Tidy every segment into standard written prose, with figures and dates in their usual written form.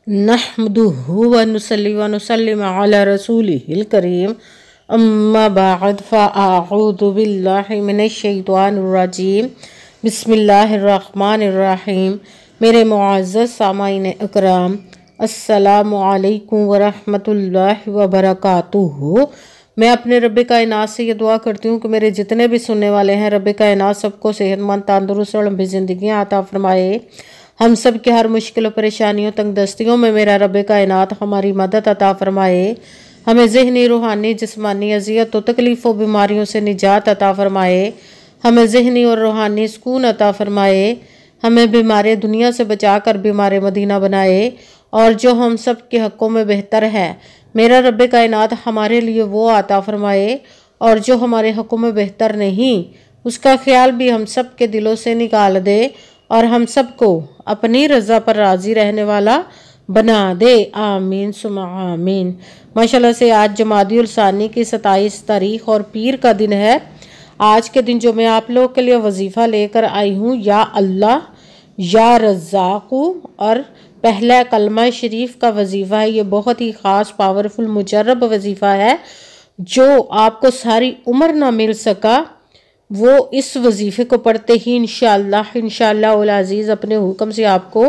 नहमदुहु व नुसल्ली व नुसल्लिम अला रसूलिहिल करीम अम्मा बाद फ़अऊज़ु बिल्लाहि मिनश शैतानिर रजीम बिस्मिल्लाहिर रहमानिर रहीम। मेरे मुअज़्ज़ज़ सामाईन इकराम, अस्सलामु अलैकुम व रहमतुल्लाहि व बरकातुहू। मैं अपने रब्बे कायनात से ये दुआ करती हूँ कि मेरे जितने भी सुनने वाले हैं, रब्बे कायनात सबको सेहतमंद, तंदुरुस्त और लंबी ज़िंदगियाँ अता फरमाए। हम सब के हर मुश्किल परेशानियों तंगदस्तियों में मेरा रब्बे कायनात हमारी मदद अता फरमाए। हमें ज़हनी, रूहानी, जिस्मानी अज़ियत व तकलीफ़ों बीमारियों से निजात अता फरमाए। हमें ज़हनी और रूहानी सुकून अता फरमाए। हमें बीमार दुनिया से बचा कर बीमार मदीना बनाए। और जो हम सब के हक़ों में बेहतर है, मेरा रब्बे कायनात हमारे लिए वो अता फरमाए। और जो हमारे हक़ों में बेहतर नहीं, उसका ख्याल भी हम सब के दिलों से निकाल दे और हम सबको अपनी रज़ा पर राज़ी रहने वाला बना दे। आमीन सुमा आमीन। माशाल्लाह से आज जमादियुल सानी की 27 तारीख और पीर का दिन है। आज के दिन जो मैं आप लोगों के लिए वजीफ़ा लेकर आई हूँ, या अल्लाह या रज़्ज़ाक़ू, और पहला कलमा शरीफ का वजीफ़ा है। ये बहुत ही ख़ास, पावरफुल, मुजर्रब वजीफ़ा है जो आपको सारी उम्र ना मिल सका। वो इस वजीफ़े को पढ़ते ही इंशाअल्लाह उल अज़ीज़ अपने हुक्म से आपको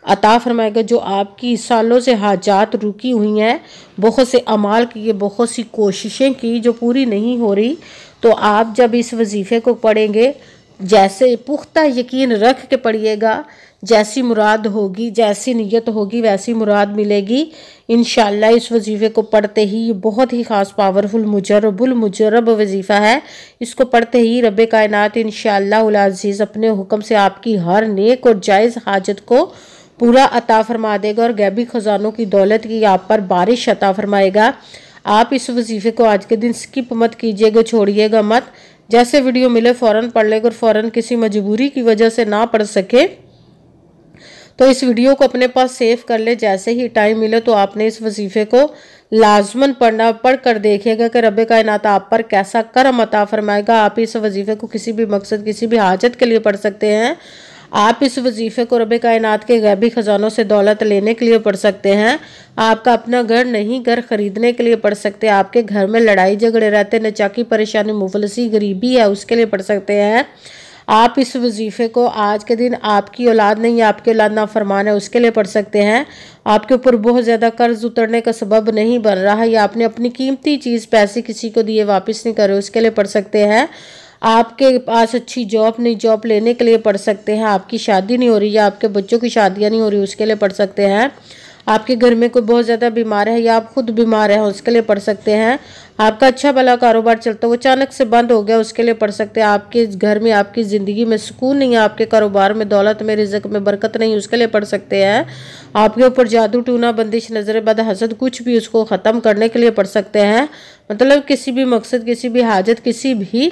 अता फरमाएगा। जो आपकी सालों से हाजात रुकी हुई हैं, बहुत से अमाल किए, बहुत सी कोशिशें की जो पूरी नहीं हो रही, तो आप जब इस वजीफ़े को पढ़ेंगे, जैसे पुख्ता यकीन रख के पढ़िएगा, जैसी मुराद होगी, जैसी नीयत होगी, वैसी मुराद मिलेगी इंशाअल्लाह। इस वजीफ़े को पढ़ते ही, ये बहुत ही ख़ास, पावरफुल, मुजर्रब वजीफ़ा है। इसको पढ़ते ही रब्बे कायनात इंशाअल्लाह उल अज़ीज़ अपने हुक्म से आपकी हर नेक और जायज़ हाजत को पूरा अता फरमा देगा और गैबी ख़जानों की दौलत की आप पर बारिश अता फरमाएगा। आप इस वजीफ़े को आज के दिन स्किप मत कीजिएगा, छोड़िएगा मत। जैसे वीडियो मिले फ़ौरन पढ़ लेगा, और फ़ौरन किसी मजबूरी की वजह से ना पढ़ सके तो इस वीडियो को अपने पास सेव कर ले। जैसे ही टाइम मिले तो आपने इस वजीफ़े को लाजमन पढ़ना। पढ़ कर देखिएगा कि रब्बे कायनात आप पर कैसा करम अता फरमाएगा। आप इस वजीफ़े को किसी भी मकसद, किसी भी हाजत के लिए पढ़ सकते हैं। आप इस वजीफ़े को रब्बे कायनात के गैबी ख़जानों से दौलत लेने के लिए पढ़ सकते हैं। आपका अपना घर नहीं, घर ख़रीदने के लिए पढ़ सकते हैं। आपके घर में लड़ाई झगड़े रहते, नचाकी परेशानी, मुफलसी, गरीबी है, उसके लिए पढ़ सकते हैं। आप इस वजीफ़े को आज के दिन आपकी औलाद नहीं, आपकी औलाद नाफरमान है, उसके लिए पढ़ सकते हैं। आपके ऊपर बहुत ज़्यादा कर्ज उतरने का सबब नहीं बन रहा है, या आपने अपनी कीमती चीज़, पैसे किसी को दिए वापस नहीं करे, उसके लिए पढ़ सकते हैं। आपके पास अच्छी जॉब नहीं, जॉब लेने के लिए पढ़ सकते हैं। आपकी शादी नहीं हो रही, या आपके बच्चों की शादियाँ नहीं हो रही, उसके लिए पढ़ सकते हैं। आपके घर में कोई बहुत ज़्यादा बीमार है, या आप खुद बीमार हैं, उसके लिए पढ़ सकते हैं। आपका अच्छा भला कारोबार चलता है, वो अचानक से बंद हो गया, उसके लिए पढ़ सकते हैं। आपके घर में, आपकी ज़िंदगी में सुकून नहीं है, आपके कारोबार में, दौलत में, रिज़्क़ में बरकत नहीं, उसके लिए पढ़ सकते हैं। आपके ऊपर जादू टूना, बंदिश, नज़र बद, हसद, कुछ भी, उसको ख़त्म करने के लिए पढ़ सकते हैं। मतलब किसी भी मकसद, किसी भी हाजत, किसी भी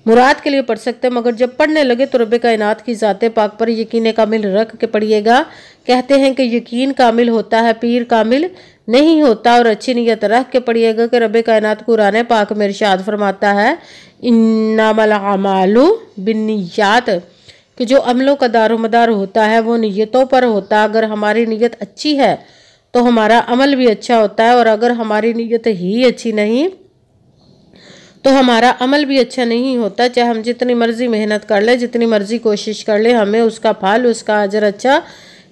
मुराद के लिए पढ़ सकते हैं। मगर जब पढ़ने लगे तो रब्बे कायनात की ज़ाते पाक पर यकीन कामिल रख के पढ़िएगा। कहते हैं कि यकीन कामिल होता है, पीर कामिल नहीं होता। और अच्छी नीयत रख के पढ़िएगा कि रब्बे कायनात कुरान पाक में इरशाद फरमाता है, इन्नमल अमालु बिन्नियात, कि जो अमलों का दारोमदार होता है वो नीयतों पर होता है। अगर हमारी नीयत अच्छी है तो हमारा अमल भी अच्छा होता है, और अगर हमारी नीयत ही अच्छी नहीं तो हमारा अमल भी अच्छा नहीं होता। चाहे हम जितनी मर्जी मेहनत कर ले, जितनी मर्जी कोशिश कर ले, हमें उसका फल, उसका अजर अच्छा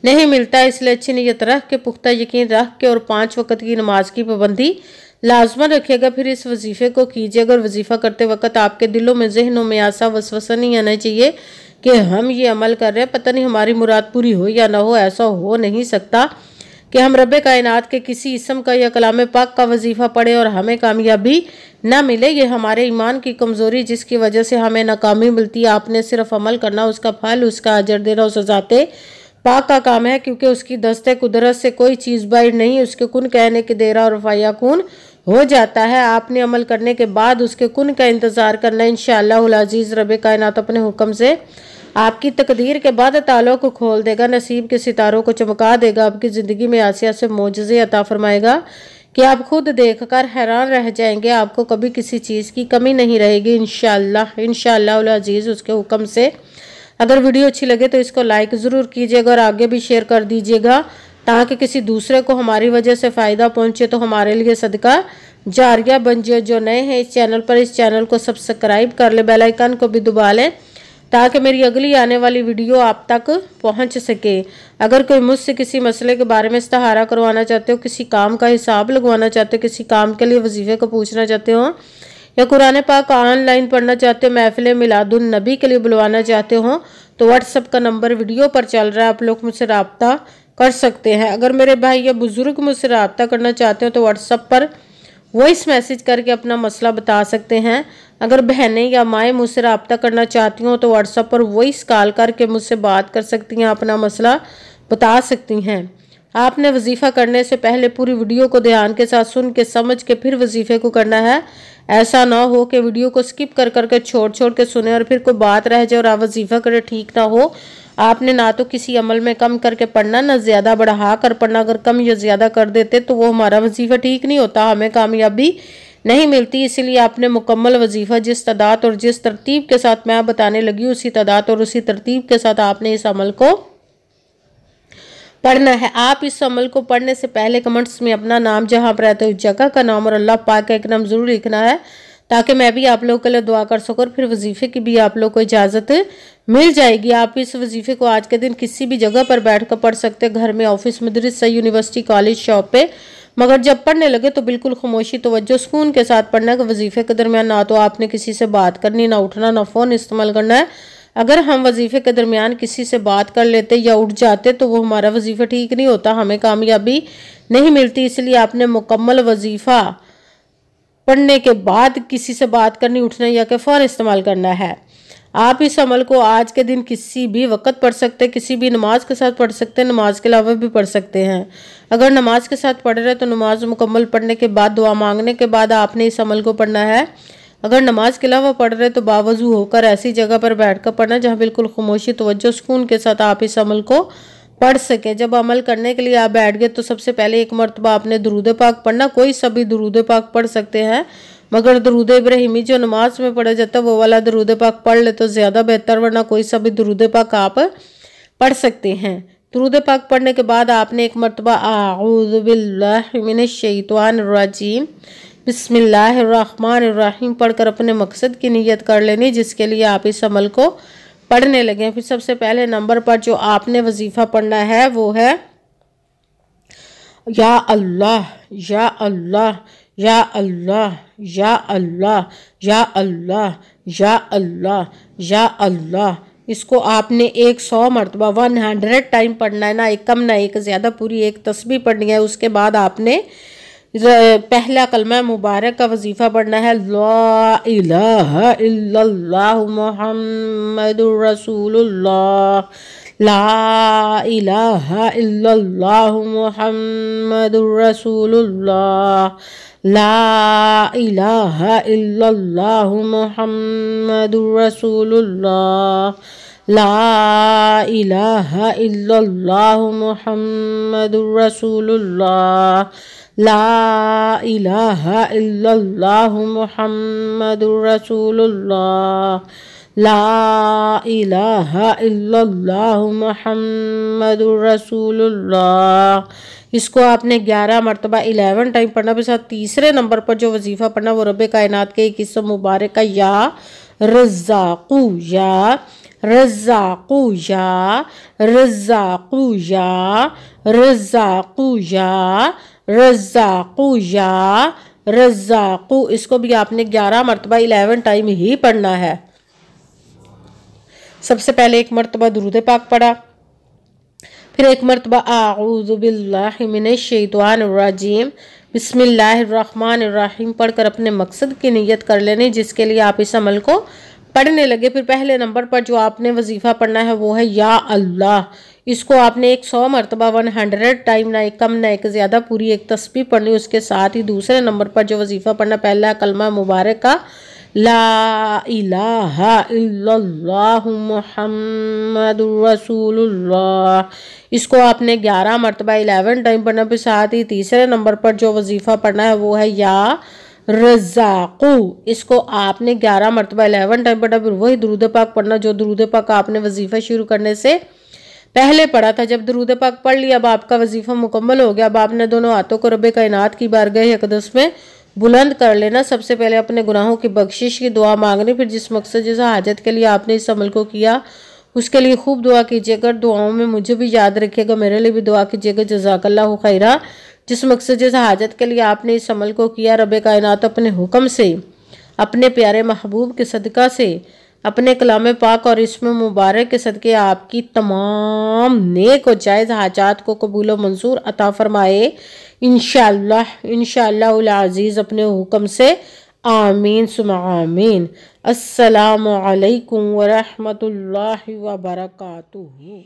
नहीं मिलता। इसलिए अच्छी नीयत रख के, पुख्ता यकीन रख के, और 5 वक्त की नमाज की पाबंदी लाजमन रखिएगा। फिर इस वजीफ़े को कीजिएगा। और वजीफ़ा करते वक्त आपके दिलों में, जहनों में ऐसा वसवसा नहीं आना चाहिए कि हम ये अमल कर रहे हैं, पता नहीं हमारी मुराद पूरी हो या ना हो। ऐसा हो नहीं सकता कि हम रब्बे कायनात के किसी इसम का या कलाम पाक का वजीफ़ा पढ़े और हमें कामयाबी ना मिले। ये हमारे ईमान की कमज़ोरी, जिसकी वजह से हमें नाकामी मिलती है। आपने सिर्फ अमल करना, उसका फल, उसका अजर देना उस ज़ाते पाक का काम है, क्योंकि उसकी दस्ते कुदरत से कोई चीज़ बाहर नहीं। उसके कुन कहने के देरा और फयाकुन हो जाता है। आपने अमल करने के बाद उसके कुन का इंतज़ार करना। इंशाअल्लाह उल अज़ीज़ रब्बे कायनात अपने हुक्म से आपकी तकदीर के बाद तालों को खोल देगा, नसीब के सितारों को चमका देगा। आपकी ज़िंदगी में ऐसे ऐसे मोजज़े अता फरमाएगा कि आप खुद देखकर हैरान रह जाएंगे। आपको कभी किसी चीज़ की कमी नहीं रहेगी इंशाअल्लाह उल अज़ीज़ उसके हुक्म से। अगर वीडियो अच्छी लगे तो इसको लाइक ज़रूर कीजिएगा और आगे भी शेयर कर दीजिएगा। ताकि किसी दूसरे को हमारी वजह से फ़ायदा पहुंचे तो हमारे लिए सदका जारिया बन जाए। जो नए हैं इस चैनल पर, इस चैनल को सब्सक्राइब कर ले, बेल आइकन को भी दबा लें ताकि मेरी अगली आने वाली वीडियो आप तक पहुंच सके। अगर कोई मुझसे किसी मसले के बारे में इस्तिहारा करवाना चाहते हो, किसी काम का हिसाब लगवाना चाहते हो, किसी काम के लिए वजीफे को पूछना चाहते हो, या कुरान पाक ऑनलाइन पढ़ना चाहते हो, महफिल मिलादुन नबी के लिए बुलवाना चाहते हो, तो व्हाट्सएप का नंबर वीडियो पर चल रहा है, आप लोग मुझसे रब्ता कर सकते हैं। अगर मेरे भाई या बुजुर्ग मुझसे रब्ता करना चाहते हो तो व्हाट्सएप पर वॉइस मैसेज करके अपना मसला बता सकते हैं। अगर बहनें या माएँ मुझसे रब्ता करना चाहती हों तो व्हाट्सएप पर वॉइस कॉल करके मुझसे बात कर सकती हैं, अपना मसला बता सकती हैं। आपने वजीफ़ा करने से पहले पूरी वीडियो को ध्यान के साथ सुन के समझ के फिर वजीफ़े को करना है। ऐसा ना हो कि वीडियो को स्किप कर करके छोड़ के सुने और फिर कोई बात रह जाए और आप वजीफ़ा करें, ठीक ना हो। आपने ना तो किसी अमल में कम करके पढ़ना, ना ज़्यादा बढ़ा कर पढ़ना। अगर कम या ज़्यादा कर देते तो वो हमारा वजीफ़ा ठीक नहीं होता, हमें कामयाबी नहीं मिलती। इसलिए आपने मुकम्मल वजीफ़ा जिस तादाद और जिस तरतीब के साथ मैं बताने लगी उसी तादाद और उसी तरतीब के साथ आपने इस अमल को पढ़ना है। आप इस अमल को पढ़ने से पहले कमेंट्स में अपना नाम, जहां पर रहते हो उस जगह का नाम और अल्लाह पाक का एक नाम जरूर लिखना है ताकि मैं भी आप लोगों के लिए दुआ कर सकूँ और फिर वजीफ़े की भी आप लोग को इजाज़त मिल जाएगी। आप इस वजीफ़े को आज के दिन किसी भी जगह पर बैठ कर पढ़ सकते हैं, घर में, ऑफिस, मदरसा, यूनिवर्सिटी, कॉलेज, शॉप पे। मगर जब पढ़ने लगे तो बिल्कुल खामोशी, तवज्जो, सुकून के साथ पढ़ना है। वजीफ़े के दरमियान ना तो आपने किसी से बात करनी, ना उठना, ना फ़ोन इस्तेमाल करना है। अगर हम वजीफ़े के दरमियान किसी से बात कर लेते या उठ जाते तो वो हमारा वजीफ़ा ठीक नहीं होता, हमें कामयाबी नहीं मिलती। इसलिए आपने मुकम्मल वजीफ़ा पढ़ने के बाद किसी से बात करनी, उठना या कि फ़ोन इस्तेमाल करना है। आप इस अमल को आज के दिन किसी भी वक्त पढ़ सकते हैं, किसी भी नमाज के साथ पढ़ सकते हैं, नमाज के अलावा भी पढ़ सकते हैं। अगर नमाज के साथ पढ़ रहे तो नमाज मुकम्मल पढ़ने के बाद, दुआ मांगने के बाद आपने इस अमल को पढ़ना है। अगर नमाज के अलावा पढ़ रहे तो बावजू होकर ऐसी जगह पर बैठकर पढ़ना जहाँ बिल्कुल खामोशी, तवज्जो, सुकून के साथ आप इस अमल को पढ़ सके। जब अमल करने के लिए आप बैठ गए तो सबसे पहले एक मरतबा आपने दुरूद पाक पढ़ना। कोई सभी दुरूद पाक पढ़ सकते हैं, मगर दुरूद इब्राहिमी जो नमाज में पढ़ा जाता है वो वाला दुरूद पाक पढ़ ले तो ज़्यादा बेहतर, वरना कोई सभी दुरूद पाक आप पढ़ सकते हैं। दुरूद पाक पढ़ने के बाद आपने एक मरतबा आऊज़ु बिल्लाहि मिनश शैतानिर रजीम बिस्मिल्लाहिर्रहमानिर्रहीम पढ़कर अपने मकसद की नीयत कर लेनी जिसके लिए आप इस अमल को पढ़ने लगे। फिर सबसे पहले नंबर पर जो आपने वजीफ़ा पढ़ना है वो है या अल्लाह, या अल्लाह, या अल्लाह, या अल्लाह, या अल्लाह, या अल्लाह, या अल्लाह। इसको आपने 100 मरतबा 100 टाइम पढ़ना है, ना एक कम ना एक ज़्यादा, पूरी एक तस्बीह पढ़नी है। उसके बाद आपने पहला कलमा मुबारक का वजीफ़ा पढ़ना है, ला इलाहा इल्लल्लाहु मुहम्मदुर रसूलुल्लाह, ला इलाहा इल्लल्लाहु मुहम्मदुर रसूलुल्लाह, ला इलाहा इल्लल्लाहु मुहम्मदुर रसूलुल्लाह, ला इलाहा इल्लल्लाहु मुहम्मदुर रसूलुल्लाह, ला इलाहा इल्लल्लाहु मुहम्मदुर रसूलुल्लाह, ला इलाहा इल्लल्लाहु मुहम्मदुर रसूलुल्लाह। इसको आपने 11 मरतबा 11 टाइम पढ़ना। फिर साथ तीसरे नंबर पर जो वजीफ़ा पढ़ना वो रब्बे कायनात के एक इस्म मुबारक का या रज़्ज़ाक़ू, या रज़्ज़ाक़ू, या रज़्ज़ाक़ू, या रज़्ज़ाक़ू, या रज़्ज़ाक़ू, या रज़्ज़ाक़ू। इसको भी आपने 11 मरतबा 11 टाइम ही पढ़ना है। सबसे पहले एक मरतबा दुरूद पाक पढ़ा, फिर एक मरतबा आऊज़ु बिल्लाहि मिनश शैतानिर रजीम बिस्मिल्लाहिर्रहमानिर्रहीम पढ़कर अपने मकसद की नीयत कर लेनी जिसके लिए आप इस अमल को पढ़ने लगे। फिर पहले नंबर पर जो आपने वजीफ़ा पढ़ना है वो है या अल्लाह। इसको आपने 100 मरतबा 100 टाइम, ना एक कम ना एक ज़्यादा, पूरी एक तस्बीह पढ़नी। उसके साथ ही दूसरे नंबर पर जो वजीफ़ा पढ़ना, पहला कलमा मुबारक का ला इलाहा इल्लल्लाहु मुहम्मदुर रसूलुल्लाह। इसको आपने 11 मरतबा 11 टाइम पढ़ना। फिर साथ ही तीसरे नंबर पर जो वजीफ़ा पढ़ना है वो है या रज़्ज़ाक़ू। इसको आपने 11 मरतबा 11 टाइम पढ़ना। फिर वही दुरूद पाक पढ़ना जो दुरूद पाक आपने वजीफ़ा शुरू करने से पहले पढ़ा था। जब दरूद पाक पढ़ लिया, अब आपका वजीफा मुकम्मल हो गया। अब आपने दोनों हाथों को रब कायनात की बारगाह अक़दस में बुलंद कर लेना। सबसे पहले अपने गुनाहों की बख्शिश की दुआ मांगनी, फिर जिस मकसद जैसा हाजत के लिए आपने इस अमल को किया उसके लिए खूब दुआ कीजिएगा। दुआओं में मुझे भी याद रखिएगा, मेरे लिए भी दुआ कीजिएगा। जज़ाकल्लाहु खैरा। जिस मकसद जैसा हाजत के लिए आपने इस अमल को किया, रब कायनात अपने हुक्म से, अपने प्यारे महबूब के सदका से, अपने कलाम पाक और इसमें मुबारक के सदके आपकी तमाम नेक और जायज़ हाजात को कबूल व मंजूर अता फरमाए इंशाअल्लाह अज़ीज़ अपने हुक्म से। आमीन सुम्मा आमीन। अस्सलामु अलैकुम व रहमतुल्लाहि व बरकातुहू।